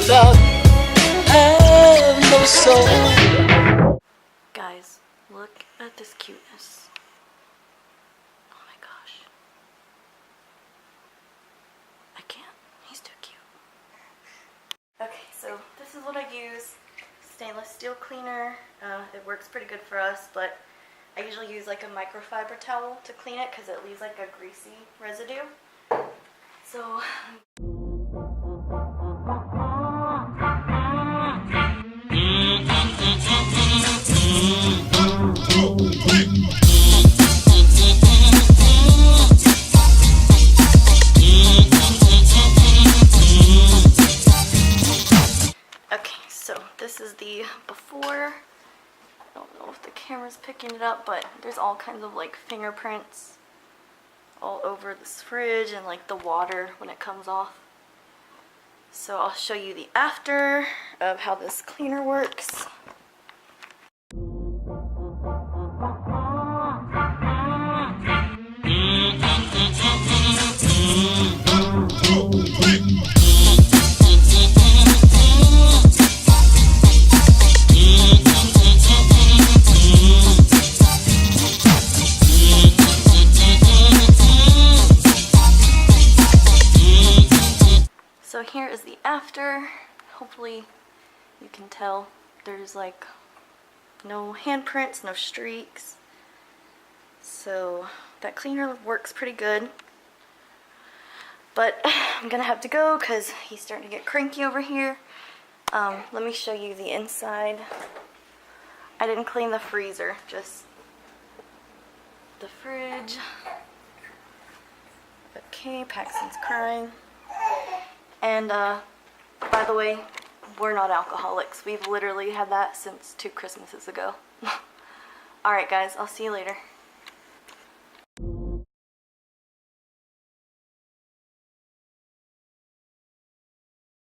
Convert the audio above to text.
without have no soul. Guys, look at this cuteness. Oh my gosh. I can't. He's too cute. Okay, so this is what I use. Stainless steel cleaner. It works pretty good for us, but I usually use like a microfiber towel to clean it because it leaves like a greasy residue. So this is the before. I don't know if the camera's picking it up, but there's all kinds of like fingerprints all over this fridge and like the water when it comes off. So I'll show you the after of how this cleaner works. So here is the after. Hopefully you can tell there's like no handprints, no streaks. So that cleaner works pretty good. But I'm gonna have to go because he's starting to get cranky over here. Let me show you the inside. I didn't clean the freezer, just the fridge. Okay, Paxton's crying. And by the way, we're not alcoholics. We've literally had that since 2 Christmases ago. Alright guys, I'll see you later.